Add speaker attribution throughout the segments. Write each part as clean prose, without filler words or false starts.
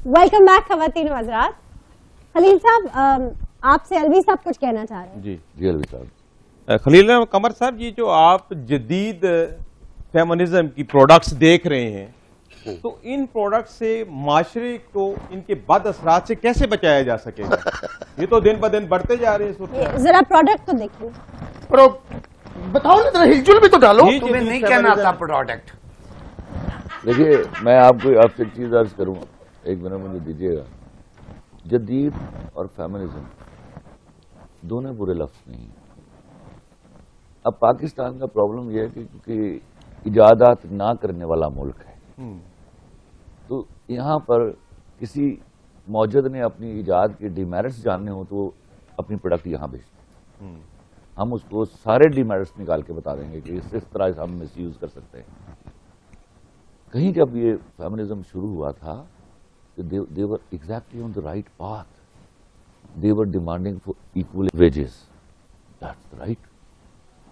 Speaker 1: Welcome back خواتین و حضرات. خلیل صاحب آپ سے الوی صاحب کچھ کہنا چاہ رہے ہیں.
Speaker 2: جی الوی صاحب.
Speaker 3: خلیل قمر صاحب یہ جو آپ جدید فیمنزم کی پروڈکٹس دیکھ رہے ہیں تو ان پروڈکٹ سے معاشرے کو ان کے بد اثرات سے کیسے بچایا جا سکے گا؟ یہ تو دن بدن بڑھتے جا رہے ہیں.
Speaker 1: ذرا پروڈکٹ تو دیکھیں.
Speaker 4: بتاؤ نا ذرا ہلچل بھی تو ڈالو. تمہیں نہیں کہنا آتا پروڈکٹ.
Speaker 2: دیکھیے میں آپ سے ایک چیز عرض کروں, ایک منٹ مجھے دیجیے گا. جدید اور فیمنزم دونوں برے لفظ نہیں ہیں. اب پاکستان کا پرابلم یہ ہے کہ کیونکہ ایجادات نہ کرنے والا ملک ہے تو یہاں پر کسی موجد نے اپنی ایجاد کے ڈیمیرٹس جاننے ہوں تو وہ اپنی پروڈکٹ یہاں بیچتے ہیں. ہم اس کو سارے ڈیمیرٹس نکال کے بتا دیں گے کہ اس طرح سے ہم مس یوز کر سکتے ہیں. کہیں جب یہ فیمنزم شروع ہوا تھا they were exactly on the right path. They were demanding for equal wages. That's right.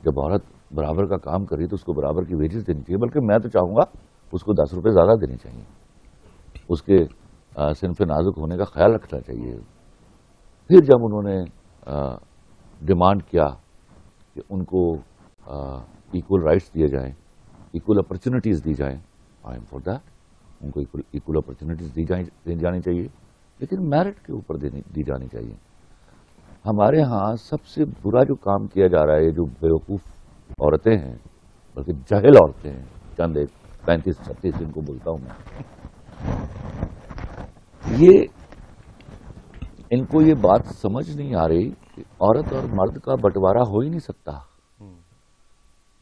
Speaker 2: جب عورت برابر کا کام کری تو اس کو برابر کی ویجز دینی چاہیے, بلکہ میں تو چاہوں گا اس کو 10 روپے زیادہ دینے چاہیے. اس کے صنف نازک ہونے کا خیال رکھنا چاہیے. پھر جب انہوں نے ڈیمانڈ کیا کہ ان کو ایکول رائٹس دیے جائیں, ایکول اپرچونٹیز دی جائیں, آئی ایم فار دیٹ. ان کو ایکول اپرچونٹیز دی جانی چاہیے, لیکن میرٹ کے اوپر دی جانی چاہیے. ہمارے ہاں سب سے برا جو کام کیا جا رہا ہے, جو بیوقوف عورتیں ہیں بلکہ جاہل عورتیں ہیں, چند 35-36 ان کو بولتا ہوں میں, یہ ان کو یہ بات سمجھ نہیں آ رہی کہ عورت اور مرد کا بٹوارا ہو ہی نہیں سکتا,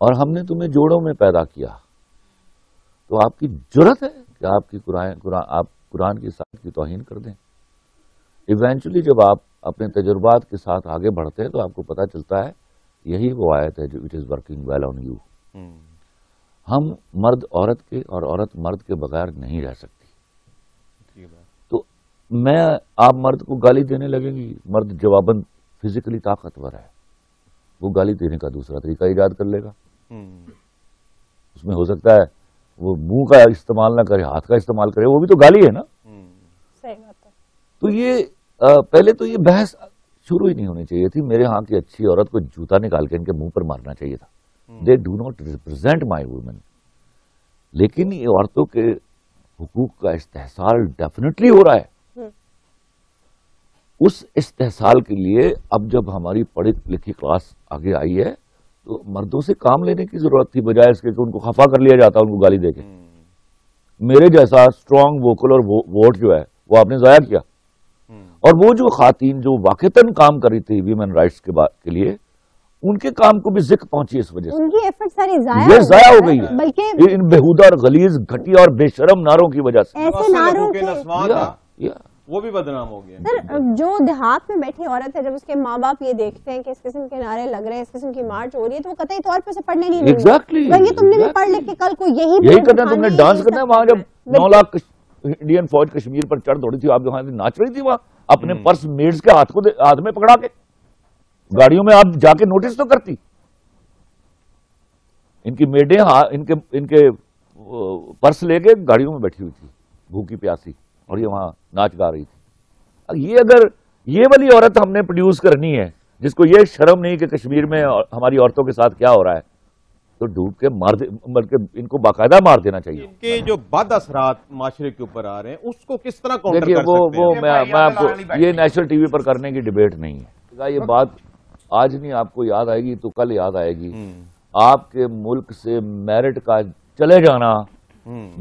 Speaker 2: اور ہم نے تمہیں جوڑوں میں پیدا کیا تو آپ کی جرت ہے کہ آپ کی قرآن کی ساتھ کی توہین کر دیں. ایونچولی جب آپ اپنے تجربات کے ساتھ آگے بڑھتے ہیں تو آپ کو پتا چلتا ہے یہی وہ آیت ہے جو it is working well on you. ہم مرد عورت کے اور عورت مرد کے بغیر نہیں رہ سکتی. تو آپ مرد کو گالی دینے لگیں گی, مرد جواباً فزیکلی طاقتور ہے, وہ گالی دینے کا دوسرا طریقہ ایجاد کر لے گا. اس میں ہو سکتا ہے وہ منہ کا استعمال نہ کرے, ہاتھ کا استعمال کرے, وہ بھی تو گالی ہے نا.
Speaker 1: صحیح بات ہے.
Speaker 2: تو یہ پہلے تو یہ بحث شروع ہی نہیں ہونی چاہیے تھی. میرے ہاں کی اچھی عورت کو جوتا نکال کے ان کے منہ پر مارنا چاہیے تھا. They do not represent my woman. لیکن یہ عورتوں کے حقوق کا استحصال ڈیفینیٹلی ہو رہا ہے. اس استحصال کے لیے اب جب ہماری پڑھی لکھی کلاس آگے آئی ہے تو مردوں سے کام لینے کی ضرورت تھی, بجائے اس کے کہ ان کو خفا کر لیا جاتا, ان کو گالی دے کے. میرے جیسا اسٹرانگ ووکل اور ووٹ جو ہے وہ آپ نے ضائع کیا. اور وہ جو خواتین جو واقعتاً کام کر رہی تھی ویمن رائٹس کے لیے, ان کے کام کو بھی ذکر پہنچی اس وجہ سے.
Speaker 1: ان کی ایفرٹ ساری
Speaker 2: ضائع ہو گئی ہے,
Speaker 1: بلکہ
Speaker 2: ان بےہودہ اور غلیظ گھٹیا اور بے شرم نعروں کی وجہ سے.
Speaker 1: ایسے نعروں کے
Speaker 3: وہ بھی بدنام ہو گیا.
Speaker 1: سر جو دیہات میں بیٹھی عورت ہے, جب اس کے ماں باپ یہ دیکھتے ہیں کہ اس قسم کے نعرے لگ رہے ہیں, اس قسم کی مارچ ہو رہی ہے, تو وہ قطعی طور پر سے پڑھنے نہیں دیں گے. تم نے بھی پڑھ لکھ کے کل کو یہی
Speaker 2: کرنا, تم نے ڈانس کرنا ہے. وہاں جب 9 لاکھ انڈین فوج کشمیر پر چڑھ دوڑی تھی, آپ وہاں ناچ رہی تھی وہاں اپنے پرس میڈز کے ہاتھ میں پکڑا کے. گاڑیوں میں آپ جا کے نوٹس تو کرتی. ان کی میڈیں ان کے پرس لے کے گاڑیوں میں بیٹھی ہوئی تھی بھوکی پیاسی, اور یہ وہاں ناچ گا رہی تھی. یہ اگر یہ والی عورت ہم نے پروڈیوس کرنی ہے جس کو یہ شرم نہیں کہ کشمیر میں ہماری عورتوں کے ساتھ کیا ہو رہا ہے, تو ڈوب کے بلکہ ان کو باقاعدہ مار دینا چاہیے.
Speaker 3: ان کے جو بد اثرات معاشرے کے اوپر آ رہے ہیں اس کو کس طرح کاؤنٹر کر سکتے ہیں؟
Speaker 2: میں آپ کو یہ نیشنل ٹی وی پر کرنے کی ڈیبیٹ نہیں ہے. یہ بات آج نہیں آپ کو یاد آئے گی تو کل یاد آئے گی. آپ کے ملک سے میرٹ کا چلے جانا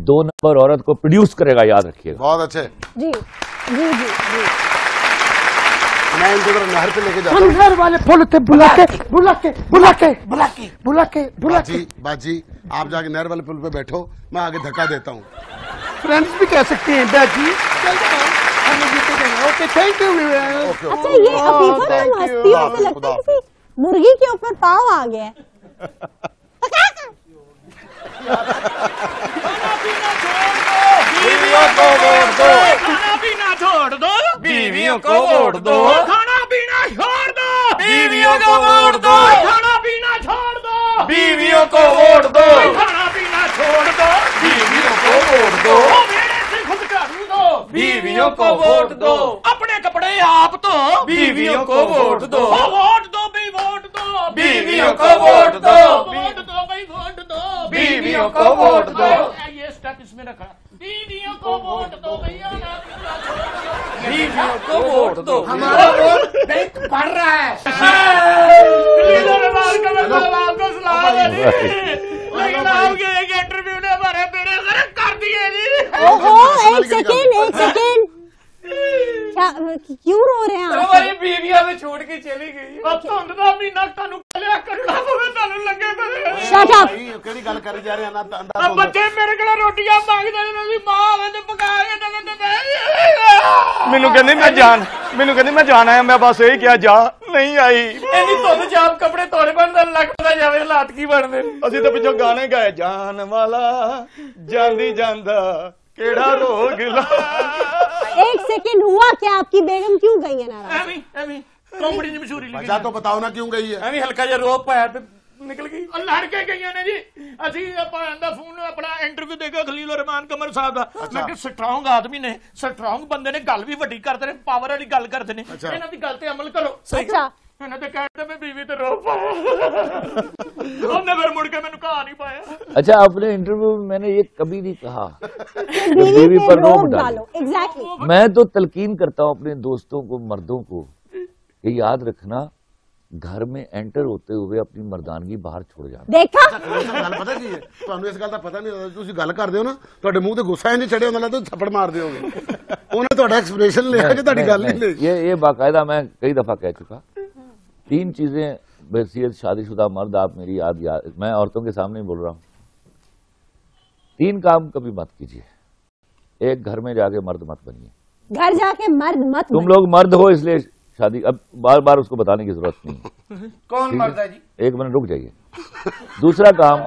Speaker 2: 2 نمبر عورت کو پروڈیوس کرے گا, یاد رکھیے گا.
Speaker 4: بہت اچھے.
Speaker 1: جی جی جی جی
Speaker 4: میں ان کو نہر پہ لے کے جاتا
Speaker 5: ہوں. نہر والے پھول تھے بلا کے
Speaker 4: باجی آپ جا کے نہر والے پل پہ بیٹھو, میں آگے دھکا دیتا ہوں.
Speaker 5: فرینڈس بھی کہہ سکتے ہیں باجی. Okay thank you.
Speaker 1: اچھا یہ عفیفہ میں مستی ہے, ایسا لگتا ہے کسی مرغی کے اوپر پاؤ آ گیا ہے.
Speaker 6: بیویوں کو ووٹ دو, کھانا پینا چھوڑ دو, بیویوں کو ووٹ دو, کھانا پینا چھوڑ دو, بیویوں کو ووٹ دو, کھانا پینا چھوڑ دو, بیویوں کو ووٹ دو, میرے سے خود کر دو, بیویوں बीवियों को वोट दो, अपने कपड़े आप तो बीवियों को वोट दो, वोट दो भाई वोट दो, बीवियों को वोट दो, वोट दो भाई वोट दो, बीवियों को वोट दो। ये स्टेप इसमें रखा, बीवियों को वोट दो भैया, बीवियों को वोट दो।
Speaker 4: हमारा वोट बैंक बढ़ रहा है।
Speaker 6: लेकिन आपके एक इंटरव्यू ने हमारे बेड़े गर्क कर दिए जी।
Speaker 1: ओहो, एक सेकेंड क्या, क्यों रो रहे हैं आप?
Speaker 6: हमारी बीवियां में छोड़ के चली गई। अब धुंध दा महीना तानू कलिया करना पवे, तानू लगे पवे।
Speaker 1: Shut up.
Speaker 4: ਕਿਹੜੀ ਗੱਲ ਕਰੀ ਜਾ ਰਹੇ ਆ ਨਾ
Speaker 6: अब बच्चे मेरे को रोटियां मांगते ने, मेरी मां आवे ते पका के दे दे।
Speaker 5: ਮੈਨੂੰ ਕਹਿੰਦੀ ਮੈਂ ਜਾਣਾ ਹੈ, ਮੈਂ ਬਸ ਇਹੀ ਕਿਹਾ ਜਾ, ਨਹੀਂ ਆਈ।
Speaker 6: ਇੰਨੀ ਧੁੰਦ ਚ ਆਪ ਕੱਪੜੇ ਧੋਣੇ ਬਣਦੇ, ਲੱਗਦਾ ਜਾਵੇ ਹਾਲਾਤ ਕੀ ਬਣਦੇ।
Speaker 5: ਅਸੀਂ ਤਾਂ ਪਿੱਛੋਂ ਗਾਣੇ ਗਾਏ, ਜਾਨ ਵਾਲਾ ਜਾਂਦੀ ਜਾਂਦਾ ਕਿਹੜਾ ਰੋਗ ਲਾ।
Speaker 1: एक सेकेंड, हुआ क्या? आपकी बेगम क्यों गई है नाराज?
Speaker 6: ਐਵੇਂ ਕੰਪਨੀ ਦੀ ਮਸ਼ਹੂਰੀ ਲਿਖੀ
Speaker 4: वजह तो बताओ ना क्यों गई है।
Speaker 6: ਐਵੇਂ ਹਲਕਾ ਜਿਹਾ ਰੋਪ ਪਾਇਆ ਤੇ ਨਿਕਲ ਗਈ। ਲੜ ਕੇ ਗਈਆਂ ਨੇ ਜੀ। ਅਸੀਂ ਆਪਾਂ ਦਾ ਫੋਨ ਆਪਣਾ ਇੰਟਰਵਿਊ ਦੇ ਕੇ ਖਲੀਲ ਰਹਿਮਾਨ ਕਮਰ ਸਾਹਿਬ ਦਾ, ਮੈਂ ਕਿ ਸਟਰੋਂਗ ਆਦਮੀ ਨੇ, ਸਟਰੋਂਗ ਬੰਦੇ ਨੇ, ਗੱਲ ਵੀ ਵੱਡੀ ਕਰਦੇ ਨੇ, ਪਾਵਰ ਵਾਲੀ ਗੱਲ ਕਰਦੇ ਨੇ, ਇਹਨਾਂ ਦੀ ਗੱਲ ਤੇ ਅਮਲ ਕਰੋ।
Speaker 1: अच्छा,
Speaker 6: ਇਹਨਾਂ ਤੇ ਕਹਿੰਦੇ ਮੈਂ ਬੀਵੀ ਤੇ ਰੋਪ ਪਾਇਆ, ਉਹਨੇ ਫਿਰ ਮੁੜ ਕੇ ਮੈਨੂੰ ਕਹਾ नहीं पाया।
Speaker 2: अच्छा, अपने इंटरव्यू में मैंने ये कभी नहीं कहा
Speaker 1: बीवी
Speaker 2: पर
Speaker 1: पे
Speaker 2: रोक
Speaker 1: रोक
Speaker 2: डालो।
Speaker 1: डालो। एग्जैक्टली।
Speaker 2: मैं तो तलकीन करता हूँ अपने दोस्तों को, मर्दों को, कि याद रखना घर में एंटर होते हुए अपनी मर्दानगी बाहर छोड़ जाना।
Speaker 1: देखा,
Speaker 4: ਗੱਲ ਪਤਾ ਕੀ ਹੈ, ਤੁਹਾਨੂੰ ਇਸ ਗੱਲ ਦਾ ਪਤਾ ਨਹੀਂ ਹੁੰਦਾ। ਤੁਸੀਂ ਗੱਲ ਕਰਦੇ ਹੋ ਨਾ, ਤੁਹਾਡੇ ਮੂੰਹ ਤੇ ਗੁੱਸਾ ਇੰਜ ਚੜਿਆ ਹੁੰਦਾ, ਲੱਗਦਾ ਥੱਪੜ ਮਾਰ ਦਿਓਗੇ। ਉਹਨੇ ਤੁਹਾਡਾ ਐਕਸਪ੍ਰੈਸ਼ਨ ਲਿਆ ਕਿ ਤੁਹਾਡੀ ਗੱਲ ਨਹੀਂ ਲਈ।
Speaker 2: ये बाकायदा मैं कई दफा कह चुका। 3 चीजें बहसीयत शादीशुदा मर्द, आप मेरी याद, मैं औरतों के सामने ही बोल रहा हूँ, 3 काम कभी मत कीजिए। एक, घर में जाके मर्द मत बनिए।
Speaker 1: घर जाके मर्द मत
Speaker 2: तुम लोग मर्द हो इसलिए शादी, अब बार बार उसको बताने की जरूरत नहीं है।
Speaker 6: कौन मर्द है जी?
Speaker 2: 1 मिनट रुक जाइए। दूसरा काम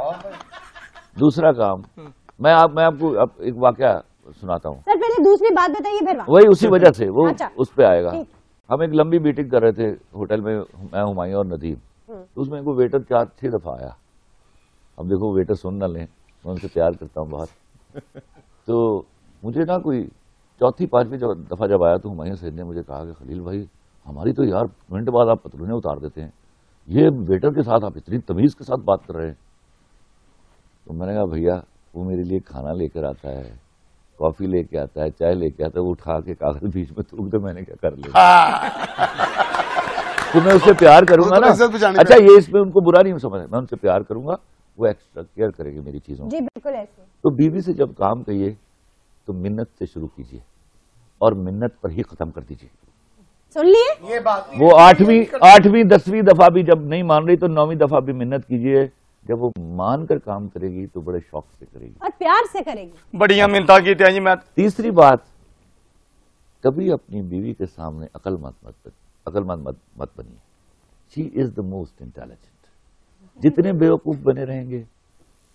Speaker 2: मैं आपको एक वाकया सुनाता हूँ।
Speaker 1: सर पहले दूसरी बात बताइए, फिर बात।
Speaker 2: वही उसी वजह से वो
Speaker 1: अच्छा,
Speaker 2: उस पे आएगा।
Speaker 1: ठीक।
Speaker 2: हम एक लंबी मीटिंग कर रहे थे होटल में, मैं, हुमायूं और नदीम। तो उसमें कोई वेटर 4-6 दफा आया। अब देखो वेटर सुन ना लें, मैं उनसे प्यार करता हूँ बहुत। तो मुझे ना कोई 4-5वीं दफा जब आया तो हुमायूं सैयद ने मुझे कहा कि खलील भाई, हमारी तो यार मिनट बाद आप पतलूने उतार देते हैं, ये वेटर के साथ आप इतनी तमीज के साथ बात कर रहे हैं। तो मैंने कहा भैया, वो मेरे लिए खाना लेकर आता है, कॉफी लेके आता है, चाय लेके आता है, वो उठा के कागज बीच में थूक दे, मैंने क्या कर लिया। तो मैं उससे प्यार करूंगा ना। अच्छा, ये इसमें उनको बुरा नहीं समझ, मैं उनसे प्यार करूंगा, वो एक्स्ट्रा केयर करेगी मेरी चीजों।
Speaker 1: जी बिल्कुल ऐसे।
Speaker 2: तो बीवी से जब काम कहिए तो मिन्नत से शुरू कीजिए और मिन्नत पर ही खत्म कर दीजिए।
Speaker 1: सुन लिए
Speaker 6: ये बात।
Speaker 2: वो 8वीं 10वीं दफा भी जब नहीं मान रही तो 9वीं दफा भी मिन्नत कीजिए। जब वो मान कर काम करेगी तो बड़े शौक से करेगी
Speaker 1: और प्यार से करेगी।
Speaker 5: बड़ियां मिन्नतां कीतियां जी मैं।
Speaker 2: तीसरी बात, कभी अपनी बीवी के सामने अकलमंद मत बनिए। She is the most intelligent. जितने बेवकूफ बने रहेंगे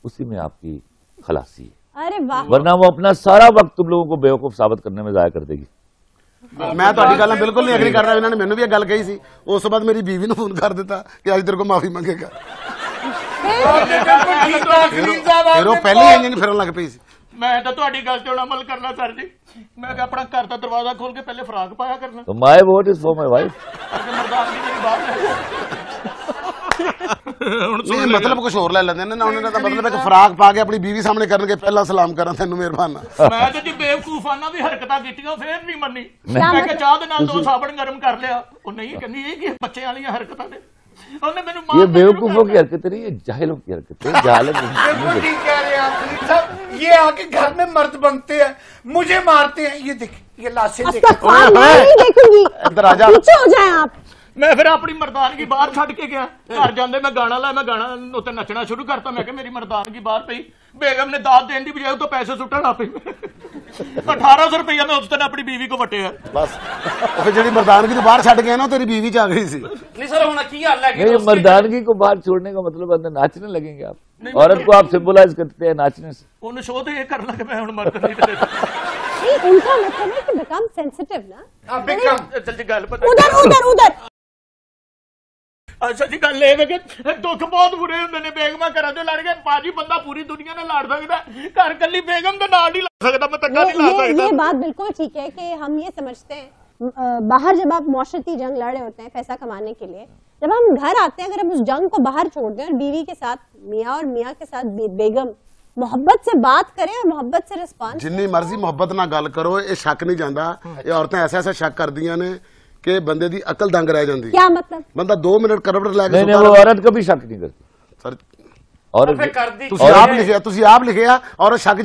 Speaker 2: उसी में आपकी खलासी है।
Speaker 1: अरे वाह।
Speaker 2: वरना वो अपना सारा वक्त तुम लोगों को बेवकूफ साबित करने में जाया कर देगी।
Speaker 4: ਮੈਂ ਤੁਹਾਡੀ ਗੱਲ ਨਾਲ ਬਿਲਕੁਲ ਨਹੀਂ ਐਗਰੀ ਕਰਦਾ। ਇਹਨਾਂ ਨੇ ਮੈਨੂੰ ਵੀ ਇਹ ਗੱਲ ਕਹੀ ਸੀ, ਉਸ ਤੋਂ ਬਾਅਦ ਮੇਰੀ ਬੀਵੀ ਨੂੰ ਫੋਨ ਕਰ ਦਿੱਤਾ ਕਿ ਅੱਜ ਤੇਰੇ ਕੋਲ ਮਾਫੀ ਮੰਗੇਗਾ। ਫਿਰ ਉਹ ਪਹਿਲੇ ਇੰਜ ਨਹੀਂ ਫਿਰਨ ਲੱਗ ਪਈ ਸੀ।
Speaker 6: ਮੈਂ ਤਾਂ ਤੁਹਾਡੀ ਗੱਲ ਤੇ ਹੁਣ ਅਮਲ ਕਰਨਾ ਸਰ ਜੀ। ਮੈਂ ਕਿ ਆਪਣਾ ਘਰ ਦਾ ਦਰਵਾਜ਼ਾ ਖੋਲ ਕੇ ਪਹਿਲੇ ਫਰਾਕ ਪਾਇਆ ਕਰਨਾ।
Speaker 2: तो my vote is for my wife.
Speaker 6: ਮਰਦਾਨਗੀ ਮੇਰੀ ਬਾਤ
Speaker 4: ਨਹੀਂ, ਮਤਲਬ ਕੁਝ ਹੋਰ ਲੈ ਲੈਂਦੇ ਨੇ ਨਾ। ਉਹਨਾਂ ਦਾ ਮਤਲਬ ਹੈ ਕਿ ਫਰਾਕ ਪਾ ਕੇ ਆਪਣੀ ਬੀਵੀ ਸਾਹਮਣੇ ਕਰਨਗੇ, ਪਹਿਲਾਂ ਸਲਾਮ ਕਰਾਂ ਤੈਨੂੰ ਮਿਹਰਬਾਨਾ।
Speaker 6: ਮੈਂ ਤੇ ਜੀ ਬੇਵਕੂਫਾਨਾ ਵੀ ਹਰਕਤਾਂ ਕੀਤੀਆਂ ਫੇਰ ਨਹੀਂ ਮੰਨੀ। ਮੈਂ ਕਿ ਚਾਹ ਦੇ ਨਾਲ 2 ਸਾਬਣ ਗਰਮ ਕਰ ਲਿਆ। ਉਹ ਨਹੀਂ ਕਹਿੰਦੀ ਇਹ ਕੀ ਬੱਚਿਆਂ ਵਾਲੀਆਂ ਹਰਕਤਾਂ ਨੇ। ਉਹਨੇ ਮੈਨੂੰ
Speaker 2: ये बेवकूफों की हरकतें नहीं, ये जाहिलों की हरकतें। जहालत
Speaker 6: बिल्कुल ठीक कह रहे हैं आप खलील साहब। ये आके घर में मर्द बनते हैं, मुझे मारते हैं। ये देख, ये लाशें देख।
Speaker 1: नहीं देखूंगी,
Speaker 4: ਇੱਧਰ ਆ ਜਾ।
Speaker 1: पीछे हो जाए आप।
Speaker 6: मैं फिर अपनी मर्दानगी बाहर छड़ के गया। घर जाते मैं गाना लाया, मैं गाना उत्ते नचना शुरू करता। मैं कि मेरी मर्दानगी बाहर पई। बेगम ने दाद देने की बजाय तो पैसे सुट्टन आ पई। 1800 रुपया मैं उस दिन अपनी बीवी को वटे है।
Speaker 4: ਬਸ ਉਹ ਫਿਰ ਜਿਹੜੀ ਮਰਦਾਨਗੀ ਤੋਂ ਬਾਹਰ ਛੱਡ ਗਿਆ ਨਾ, ਉਹ ਤੇਰੀ ਬੀਵੀ ਚ आ गई ਸੀ।
Speaker 6: नहीं सर होना की हाल है
Speaker 2: नहीं, मर्दानगी को बाहर छोड़ने का मतलब अंदर नाचने लगेंगे आप। औरत को आप सिंबलाइज करते हैं नाचने से।
Speaker 6: उन्हें शो तो ये करना कि मैं हुण मर्द नहीं देता।
Speaker 1: नहीं, उनका मतलब है कि become sensitive ना।
Speaker 6: बेकम जल्दी गल पता
Speaker 1: उधर उधर उधर।
Speaker 5: ਅੱਛਾ ਜੀ ਗੱਲ ਇਹ ਹੈ ਕਿ ਦੁੱਖ ਬਹੁਤ ਬੁਰੇ ਹੁੰਦੇ ਨੇ ਬੇਗਮਾਂ ਘਰਾਂ ਚੋਂ ਲੜ ਕੇ ਬਾਜੀ ਬੰਦਾ ਪੂਰੀ ਦੁਨੀਆ ਨਾਲ ਲੜ ਸਕਦਾ ਘਰ ਕੱਲੀ ਬੇਗਮ ਦੇ ਨਾਲ ਨਹੀਂ लड़ सकता मैं तक्का नहीं ला सकता।
Speaker 1: ये बात बिल्कुल ठीक है कि हम ये समझते हैं बाहर जब आप मौशरती जंग लड़े होते हैं पैसा कमाने के लिए, जब हम घर आते हैं अगर हम उस जंग को बाहर छोड़ दें और बीवी के साथ मियाँ और मियाँ के साथ बेगम मोहब्बत से बात करें और मोहब्बत से रिस्पांस
Speaker 4: जिन्नी मर्जी मोहब्बत ना गल करो ये शक नहीं जाता। ये औरतें ऐसा ऐसा शक करदियां ने कि बंदे दी अकल दंग रह जाती।
Speaker 1: क्या मतलब?
Speaker 4: बंदा 2 मिनट करवट लैके
Speaker 2: नहीं वो औरत कभी शक नहीं करती
Speaker 4: सर।
Speaker 2: और
Speaker 4: तुसी आप लिखिया और शक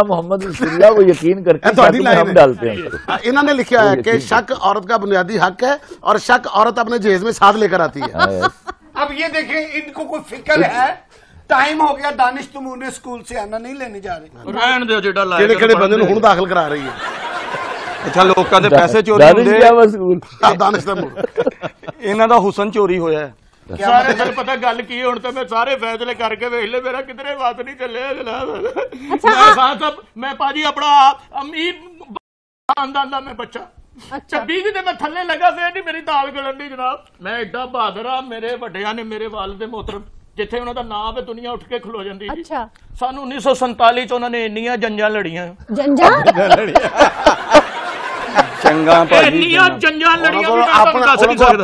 Speaker 2: मोहम्मद रसूलुल्लाह वो यकीन करके हम डालते हैं।
Speaker 4: इन्होंने लिखा है कि शक औरत का बुनियादी हक है और शक औरत अपने जहेज में साथ लेकर आती है।
Speaker 6: अब ये देखें इनको कोई फिक्र है टाइम हो गया दानिश तैमूर ने स्कूल से आना नहीं लेने जा रहे
Speaker 5: रहन दो जेड़ा लाए
Speaker 4: किहड़े बंदे नूं हुण दाखिल करा रही है।
Speaker 5: अच्छा लोकां दे पैसे चोरी हुंदे
Speaker 4: दानिश तैमूर
Speaker 5: इन्हां दा हुसन चोरी होया है सारे तन पता गल की हुण ते मैं सारे फैसले करके वेख ले मेरा किधरे बात नहीं चले जनाब। मैं पाजी अपना अमीर खानदान दा मैं बच्चा अच्छा बीवी दे मैं थल्ले लगा फिर नहीं मेरी दाल गलन दी जनाब। मैं एडा बहादुर आ मेरे वड्डियां ने मेरे वालिद मोहतरम जिथे उन्हां दा नाम है दुनिया उठ के खलो जांदी।
Speaker 1: अच्छा
Speaker 5: सानू 1947 च उन्हां ने इंनियां जंजां लड़ियां
Speaker 6: चंगा
Speaker 5: इंनियां जंजां लड़ियां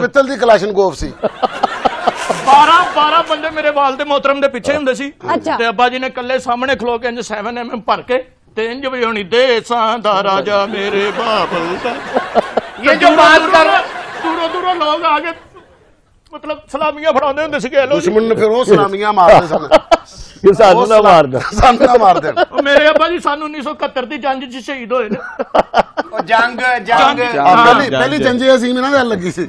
Speaker 4: पित्तल दी कलाशनकोफ सी
Speaker 5: 12 बंदे मेरे वाल दे मोहतरम दे पिछे हुंदे सी
Speaker 1: अच्छा।
Speaker 5: ते अब्बा जी ने कल्ले सामने खलो के इंज 7mm भर के ते इंज भी होनी देसां दा राजा मेरे बाबल दा।
Speaker 6: ये जो बात कर
Speaker 5: दूरों लोग आके मतलब सलामियां फड़ाउंदे हुंदे सी
Speaker 4: दुश्मन ने फिर वो सलामियां मारदे सन
Speaker 2: कि सानू ना मार दे
Speaker 4: सानू ना मार दे।
Speaker 5: मेरे अब्बा जी सानू 1971 दी जंग च शहीद होए ने
Speaker 6: जंग
Speaker 4: पहली जंजी असीम इन्हां दे लगी सी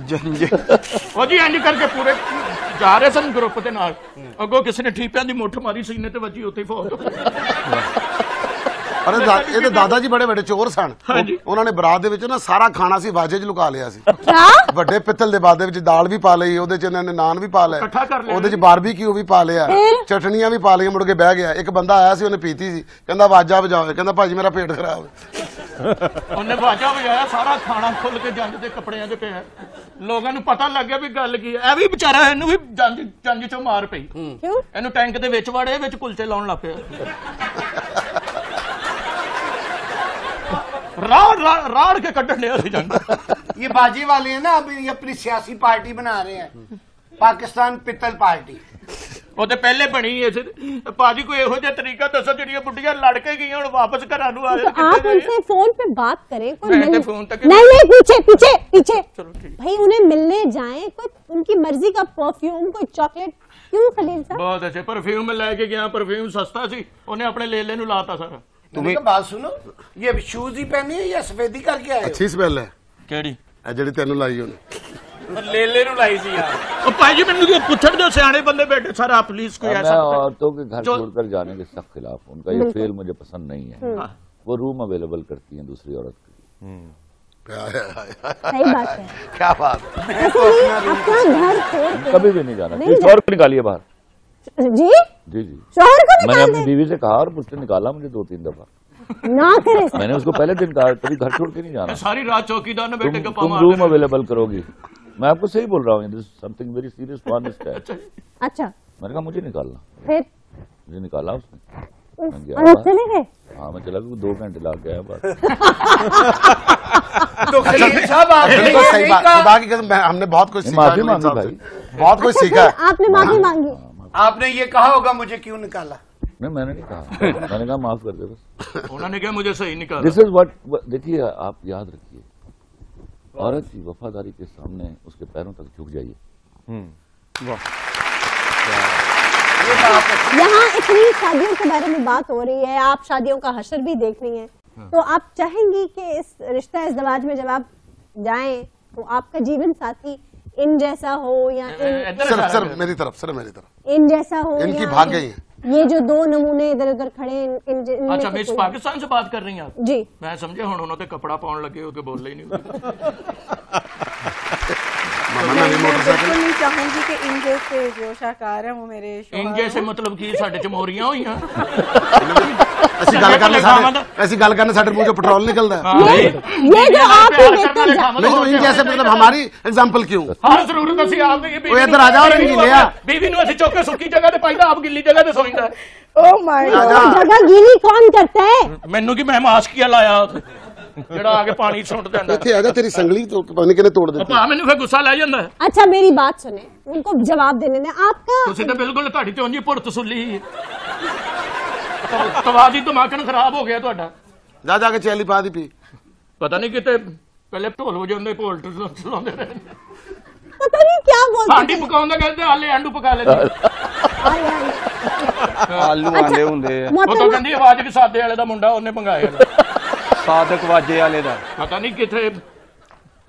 Speaker 5: ओ जी इंज करके पूरे जा रहे सन ग्रुप दे नाल अगो किसी ने ठीपियां दी मुठ मारी सीने ते वजी उत्थे फौत।
Speaker 4: अरे ये दादा जी बड़े बड़े चोर सन उन्होंने बरात दे विच ना सारा खाना सी वाजे च लुका लिया सी ਵੱਡੇ ਪਿੱਤਲ ਦੇ ਬਾਦੇ ਵਿੱਚ ਦਾਲ ਵੀ ਪਾ ਲਈ ਉਹਦੇ ਚ ਇਹਨਾਂ ਨੇ ਨਾਨ ਵੀ ਪਾ ਲਏ ਉਹਦੇ ਚ ਬਾਰਬੀਕਿਊ ਵੀ ਪਾ ਲਿਆ ਚਟਣੀਆਂ ਵੀ ਪਾ ਲਈਆਂ ਮੁੜ ਕੇ ਬਹਿ ਗਿਆ। ਇੱਕ ਬੰਦਾ ਆਇਆ ਸੀ ਉਹਨੇ ਪੀਤੀ ਸੀ ਕਹਿੰਦਾ ਆਵਾਜ਼ਾਂ ਵਜਾਓ ਕਹਿੰਦਾ ਭਾਜੀ ਮੇਰਾ ਪੇਟ ਖਰਾਬ ਹੈ।
Speaker 5: ਉਹਨੇ ਆਵਾਜ਼ਾਂ ਵਜਾਇਆ ਸਾਰਾ ਖਾਣਾ ਖੁੱਲ ਕੇ ਜੰਜ ਦੇ ਕੱਪੜਿਆਂ 'ਚ ਪਿਆ ਲੋਕਾਂ ਨੂੰ ਪਤਾ ਲੱਗ ਗਿਆ ਵੀ ਗੱਲ ਕੀ ਹੈ। ਇਹ ਵੀ ਵਿਚਾਰਾ ਇਹਨੂੰ ਵੀ ਜੰਜ 'ਚੋਂ ਮਾਰ ਪਈ ਇਹਨੂੰ ਟੈਂਕ ਦੇ ਵਿੱਚ ਵੜੇ ਵਿੱਚ ਕੁਲਚੇ ਲਾਉਣ ਲੱਗ ਪਿਆ राड़ के कटने
Speaker 6: ये बाजी वाले हैं ना अभी अपनी सियासी पार्टी बना रहे हैं पाकिस्तान पित्तल पार्टी
Speaker 5: वो तो पहले बनी है पाजी कोई एहो जिहा तरीका दसो जिहड़ियां बुढ़ियां लड़ के गई हुण वापस घरां नूं आ रहे।
Speaker 1: आप उनसे फोन पे बात करें
Speaker 5: कोई फोन तक
Speaker 1: नहीं पीछे भाई उन्हें मिलने जाएं कोई उनकी मर्जी का परफ्यूम कोई चॉकलेट क्यों खलील साहब
Speaker 5: बहुत अच्छे परफ्यूम लेके गया परफ्यूम सस्ता सी उन्हें अपने लेले नूं लाता सारा।
Speaker 6: तुम्हें बात सुनो ये शूज ही पहनी है या सफेदी करके आए?
Speaker 4: अच्छी स्मेल है
Speaker 5: केड़ी
Speaker 4: ਜਿਹੜੀ ਤੈਨੂੰ ਲਾਈ ਉਹਨੇ
Speaker 5: लेले नु लाई सी यार ओ भाई जी मैंने पूछड़ दो सियाने बंदे बैठे सारा पुलिस कोई ऐसा
Speaker 2: औरतों के घर छोड़कर जाने के सख्त खिलाफ उनका ये फेल मुझे पसंद नहीं है। वो रूम अवेलेबल करती हैं दूसरी औरत के।
Speaker 1: सही बात है
Speaker 4: क्या बात
Speaker 1: अपना घर छोड़
Speaker 2: कभी भी नहीं जाना शोहर को निकालिए बाहर
Speaker 1: जी
Speaker 2: जी
Speaker 1: शोहर को
Speaker 2: मैंने अपनी बीवी से कहा और मुझसे निकाला मुझे 2-3 दफा
Speaker 1: ना करे
Speaker 2: मैंने उसको पहले दिन कहा कभी घर छोड़ के नहीं जाना
Speaker 5: सारी रात चौकीदार ने बैठे गप्पा
Speaker 2: तुम रूम अवेलेबल करोगी। मैं आपको सही बोल रहा हूँ समथिंग वेरी सीरियस ऑनेस्ट है।
Speaker 1: अच्छा
Speaker 2: मैंने कहा मुझे निकालना
Speaker 1: फिर
Speaker 2: मुझे निकाला उसने
Speaker 1: और चले गए।
Speaker 2: हाँ मैं चला गया 2 घंटे ला के आया बात।
Speaker 6: तो खलील साहब आपने
Speaker 4: सही बात खुदा की कसम हमने बहुत कुछ सीखा
Speaker 2: माफी मांगी भाई
Speaker 4: बहुत कुछ सीखा
Speaker 1: आपने माफी मांगी
Speaker 6: आपने ये कहा होगा मुझे क्यों निकाला?
Speaker 2: नहीं मैंने नहीं कहा मैंने कहा माफ कर दे बस।
Speaker 5: उन्होंने कहा मुझे सही निकाला।
Speaker 2: दिस इज व्हाट देखिए आप याद रखिए औरत की वफादारी के सामने उसके पैरों तक झुक जाइए।
Speaker 1: यहाँ इतनी शादियों के बारे में बात हो रही है आप शादियों का हशर भी देख रही हैं तो आप चाहेंगी कि इस रिश्ता इज़्दिवाज में जब आप जाएं तो आपका जीवन साथी इन जैसा हो या
Speaker 4: सर मेरी तरफ
Speaker 1: इन जैसा हो
Speaker 4: इनकी भाग गई है
Speaker 1: ये जो 2 नमूने इधर उधर खड़े इन
Speaker 5: अच्छा मिस पाकिस्तान से बात कर रही हैं आप
Speaker 1: जी
Speaker 5: मैं समझे हुण उन्होंने कपड़ा पाउन लगे हो के बोल ही नहीं
Speaker 7: बिल्कुल नहीं चाहूंगी कि इन जैसे जो शाहकार है वो मेरे
Speaker 5: इन जैसे मतलब कि साडे च मोरियां होइयां
Speaker 4: ਅਸੀਂ ਗੱਲ ਕਰਨੇ ਸਾਡੇ ਮੂੰਹ ਚੋਂ ਪੈਟਰੋਲ ਨਿਕਲਦਾ ਹੈ।
Speaker 1: ये जो आप ही देखते हैं
Speaker 4: नहीं तो इनके ऐसे मतलब हमारी एग्जाम्पल क्यों?
Speaker 5: ਹਰ ਜ਼ਰੂਰਤ ਅਸੀਂ ਆਪ ਦੀ
Speaker 4: ਉਹ ਇੱਧਰ ਆ ਜਾਓ ਰੰਗੀਲੇ ਆ।
Speaker 5: ਬੀਵੀ ਨੂੰ ਅਸੀਂ ਚੁੱਕ ਕੇ ਸੁੱਕੀ ਜਗ੍ਹਾ ਤੇ ਪਾਈਦਾ, ਆਪ ਗਿੱਲੀ ਜਗ੍ਹਾ ਤੇ ਸੌਂਦਾ।
Speaker 7: Oh my God.
Speaker 1: जगह गीली कौन करता है?
Speaker 5: ਮੈਨੂੰ ਕੀ, ਮੈਂ ਮਾਸਕੀਆ ਲਾਇਆ ਉੱਥੇ ਜਿਹੜਾ ਆ ਕੇ ਪਾਣੀ ਸੁੱਟ ਦਿੰਦਾ।
Speaker 4: ਇੱਥੇ ਆ ਜਾ, ਤੇਰੀ ਸੰਗਲੀ ਤੋਂ ਪਤਾ ਨਹੀਂ ਕਿਹਨੇ ਤੋੜ ਦਿੱਤੀ।
Speaker 5: ਭਾ ਮੈਨੂੰ ਫਿਰ ਗੁੱਸਾ ਲੈ ਜਾਂਦਾ।
Speaker 1: अच्छा मेरी बात सुने, उनको जवाब देने दें। आपका
Speaker 5: ਤੁਸੀਂ ਤਾਂ ਬਿਲਕੁਲ ਤੁਹਾਡੀ ਤੇ ਉਂਝ ਹੀ ਪੁਰਤ ਸੁੱਲੀ ਤਵਾਜੀ ਦਿਮਾਗ ਖਰਾਬ ਹੋ ਗਿਆ ਤੁਹਾਡਾ।
Speaker 4: ਜਾ ਜਾ ਕੇ ਚੈਲੀ ਪਾ ਦੀ ਪੀ।
Speaker 5: ਪਤਾ ਨਹੀਂ ਕਿਤੇ ਪਹਿਲੇ ਢੋਲ ਵਜਾਉਂਦੇ ਭੋਲਟ ਚਲਾਉਂਦੇ ਰਹੇ।
Speaker 1: पता नहीं क्या बोलते
Speaker 5: ਹਾਂਡੀ ਪਕਾਉਂਦਾ ਕਹਿੰਦੇ ਆਲੇ ਆਂਡੂ ਪਕਾ ਲੈਂਦੇ।
Speaker 8: ਆਲੂ ਆਂਡੇ ਹੁੰਦੇ ਆ,
Speaker 5: ਉਹ ਤਾਂ ਕਹਿੰਦੀ ਆਵਾਜ਼ ਵੀ ਸਾਦੇ ਵਾਲੇ ਦਾ ਮੁੰਡਾ ਉਹਨੇ ਮੰਗਾਇਆ।
Speaker 8: ਸਾਦਕ ਵਾਜੇ ਵਾਲੇ ਦਾ।
Speaker 5: ਪਤਾ ਨਹੀਂ ਕਿਥੇ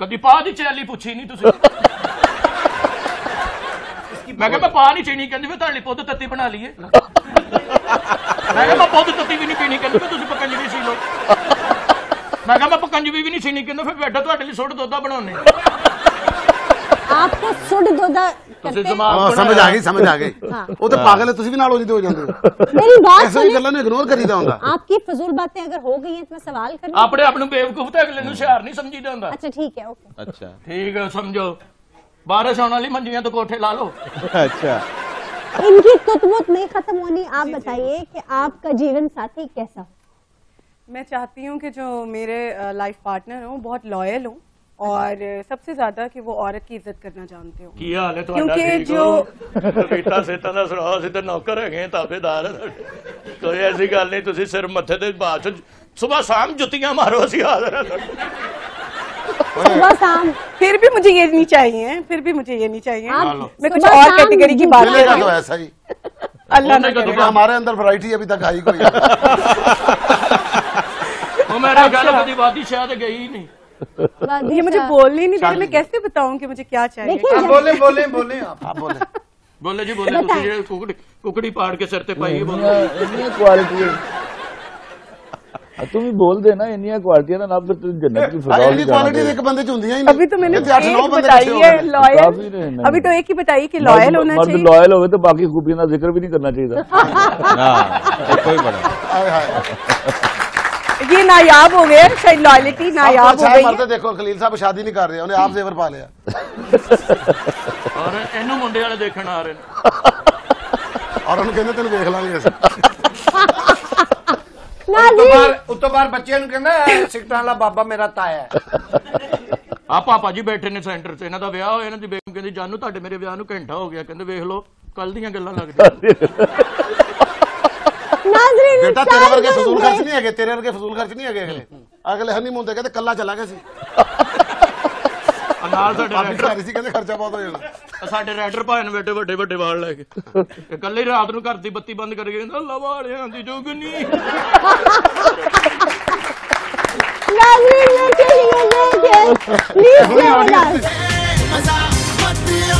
Speaker 5: ਕਦੀ ਪਾ ਦੀ ਚੈਲੀ ਪੁੱਛੀ ਨਹੀਂ ਤੁਸੀਂ। ਮੈਂ ਕਿਹਾ ਮੈਂ ਪਾ ਨਹੀਂ ਚੀਣੀ, ਕਹਿੰਦੀ ਵੀ ਤੁਹਾਡੇ ਲਈ ਪੁੱਤ ਤੱਤੀ ਬਣਾ ਲਈਏ। ਮੈਂ ਕਿਹਾ ਮੈਂ ਪੁੱਤ ਤੱਤੀ ਵੀ ਨਹੀਂ ਪੀਣੀ, ਕਹਿੰਦੀ ਵੀ ਤੁਸੀਂ ਪਕੰਜਵੀ ਸੀ ਲੋ। ਮੈਂ ਕਿਹਾ ਮੈਂ ਪਕੰਜਵੀ ਵੀ ਨਹੀਂ ਸੀਣੀ, ਕਹਿੰਦਾ ਫਿਰ ਬੈਠਾ ਤੁਹਾਡੇ ਲਈ ਸੁੱਟ ਦੋਦਾ ਬਣਾਉਣੇ।
Speaker 1: आपको सुड दोदा
Speaker 5: ਤੁਸੀਂ
Speaker 1: करते हैं?
Speaker 5: ਦਿਮਾਗ
Speaker 4: ਸਮਝ ਆ ਗਈ। ਉਹ ਤਾਂ ਪਾਗਲ ਹੈ, ਤੁਸੀਂ ਵੀ ਨਾਲ ਉਹਦੀ ਹੋ ਜਾਂਦੇ ਹੋ।
Speaker 1: मेरी बात
Speaker 4: ਐਸੇ
Speaker 1: सुने,
Speaker 4: ਗੱਲਾਂ ਨੂੰ ਇਗਨੋਰ ਕਰੀਦਾ ਹੁੰਦਾ।
Speaker 1: आपकी फजूल बातें अगर हो गई हैं तो मैं सवाल कर।
Speaker 5: ਆਪਣੇ ਆਪ ਨੂੰ ਬੇਵਕੂਫ ਤੇ ਅਗਲੇ ਨੂੰ ਹੁਸ਼ਿਆਰ ਨਹੀਂ ਸਮਝੀਦਾ ਹੁੰਦਾ।
Speaker 1: अच्छा ठीक है, ओके।
Speaker 3: अच्छा
Speaker 5: ਠੀਕ ਹੈ, ਸਮਝੋ ਬਾਰਿਸ਼ ਆਉਣ ਵਾਲੀ, ਮੰਜੀਆਂ ਤੋਂ ਕੋਠੇ ਲਾ ਲਓ।
Speaker 3: अच्छा।
Speaker 1: इनकी तुतमुत नहीं खत्म होनी। आप बताइए कि आपका जीवन साथी कैसा हो?
Speaker 7: मैं चाहती हूँ कि जो मेरे लाइफ पार्टनर हो बहुत लॉयल हो और सबसे ज्यादा कि वो औरत की इज्जत करना जानते हो।
Speaker 5: ਕੀ ਹਾਲ ਹੈ ਤੁਹਾਡਾ?
Speaker 7: क्योंकि
Speaker 5: ਠੀਕ
Speaker 7: जो
Speaker 5: ਹੋ? ਰੀਤਾ ਸੇਤਾਂ ਦਾ ਸੁਣਾਓ, ਅਸੀਂ ਤਾਂ ਨੌਕਰ ਹੈਗੇ, ਤਾਬੇਦਾਰ। ਕੋਈ ਐਸੀ ਗੱਲ ਨਹੀਂ, ਤੁਸੀਂ ਸਿਰ ਮੱਥੇ ਤੇ ਬਾਅਦ ਚ ਸਵੇਰ ਸ਼ਾਮ ਜੁੱਤੀਆਂ ਮਾਰੋ, ਅਸੀਂ ਹਾਜ਼ਰ ਹਾਂ।
Speaker 1: सुबह शाम
Speaker 7: फिर भी मुझे ये नहीं चाहिए, फिर भी मुझे ये नहीं चाहिए।
Speaker 1: आप
Speaker 7: मैं कुछ
Speaker 1: सुबह
Speaker 7: और
Speaker 1: शाम
Speaker 7: कैटेगरी की बात कर
Speaker 4: मिलेगा
Speaker 7: रही
Speaker 4: तो
Speaker 7: हूँ।
Speaker 4: ऐसा ही,
Speaker 7: अल्लाह ना
Speaker 5: होने का
Speaker 7: करे।
Speaker 5: तो
Speaker 4: हमारे अंदर वैरायटी अभी तक आई कोई।
Speaker 5: ਉਹ ਮੇਰੇ ਗੱਲ ਕਦੀ ਵਾਦੀ ਸ਼ਾਇਦ गई ही नहीं।
Speaker 7: ये मुझे बोलने नहीं दे रहे, मैं कैसे बताऊं कि मुझे क्या चाहिए?
Speaker 1: देखिए जब-
Speaker 8: ਬੋਲੇ ਬੋਲੇ ਬੋਲੇ ਆਪ।
Speaker 4: आप बोले
Speaker 5: ਬੋਲੇ ਜੀ ਬੋਲੇ, ਤੁਸੀਂ ਜਿਹੜੇ ਕੁਕੜੀ ਪਾੜ ਕੇ ਸਿਰ ਤੇ ਪਾਈ ਹੈ, ਬੋਲੋ।
Speaker 2: ਇੰਨੀਆਂ ਕੁਆਲਿਟੀਆਂ ਤੂੰ ਵੀ ਬੋਲ ਦੇ ਨਾ, ਇੰਨੀਆਂ ਕੁਆਲਿਟੀਆਂ ਨਾ ਫਿਰ ਤੂੰ ਜੰਨਤ ਦੀ ਫਿਜ਼ਾ
Speaker 4: ਇੰਨੀ ਕੁਆਲਿਟੀ ਇੱਕ ਬੰਦੇ ਚ ਹੁੰਦੀਆਂ ਹੀ ਨਹੀਂ।
Speaker 7: अभी तो मैंने
Speaker 4: ਇੱਥੇ 8-9
Speaker 7: एक
Speaker 4: ਬੰਦੇ
Speaker 7: बताई
Speaker 4: ਇਕੱਠੇ ਹੋ
Speaker 7: है
Speaker 4: ਗਏ।
Speaker 7: लॉयल।
Speaker 2: काफी नहीं।
Speaker 7: अभी तो एक ही बताई कि लॉयल होना
Speaker 2: मर्द
Speaker 7: चाहिए।
Speaker 2: लॉयल होवे तो बाकी खूबियों का जिक्र भी नहीं करना चाहिए।
Speaker 3: हाँ कोई बड़ा
Speaker 4: हाय हाय।
Speaker 7: ये नायाब हो गया, शायद लॉयलिटी नायाब हो
Speaker 4: अच्छा
Speaker 7: गई
Speaker 4: मर्द
Speaker 7: है।
Speaker 4: देखो, खलील साहब शादी नहीं कर रहे, उन्हें आप जेवर पा लिया
Speaker 5: ਔਰ ਇਹਨੂੰ ਮੁੰਡੇ ਵਾਲੇ ਦੇਖਣ ਆ ਰਹੇ ਨੇ।
Speaker 4: और उन्हें कहते तेन देख लांगे ਅਸੀਂ।
Speaker 8: ਉਤੋਂ ਬਾਹਰ ਬੱਚਿਆਂ ਨੂੰ ਕਹਿੰਦਾ ਸਿੱਟਾਂ ਵਾਲਾ ਬਾਬਾ ਮੇਰਾ ਤਾਇਆ ਹੈ।
Speaker 5: ਆ ਪਾਪਾ ਜੀ ਬੈਠੇ ਨੇ ਸੈਂਟਰ 'ਚ, ਇਹਨਾਂ ਦਾ ਵਿਆਹ ਹੋਇਆ। ਇਹਨਾਂ ਦੀ ਬੇਗਮ ਕਹਿੰਦੀ ਜਾਨੂ ਤੁਹਾਡੇ ਮੇਰੇ ਵਿਆਹ ਨੂੰ ਘੰਟਾ ਹੋ ਗਿਆ, ਕਹਿੰਦੇ ਵੇਖ ਲਓ ਕੱਲ ਦੀਆਂ ਗੱਲਾਂ ਲੱਗਦੀਆਂ।
Speaker 1: नाज़रीन
Speaker 4: बेटा तेरे वर्गे फजूल खर्च नहीं है, तेरे वर्गे फजूल खर्च नहीं है। अगले हनीमून ते कहते कल्ला चला गया सी,
Speaker 5: ਨਾਲ ਸਾਡੇ
Speaker 4: आपकी सारी सी कहते खर्चा बहुत हो जाना।
Speaker 5: ਸਾਡੇ ਰਾਈਡਰ ਭਾਈ ਨੂੰ ਬੈਠੇ ਵੱਡੇ ਵੱਡੇ ਵਾਲ ਲੈ ਕੇ ਇਕੱਲੇ ਰਾਤ ਨੂੰ ਘਰ ਦੀ ਬੱਤੀ ਬੰਦ ਕਰਕੇ ਕਹਿੰਦਾ ਅੱਲਾ ਵਾਲਿਆਂ ਦੀ ਜੁਗਨੀ।
Speaker 1: नाज़रीन ये चलिए, ये प्लीज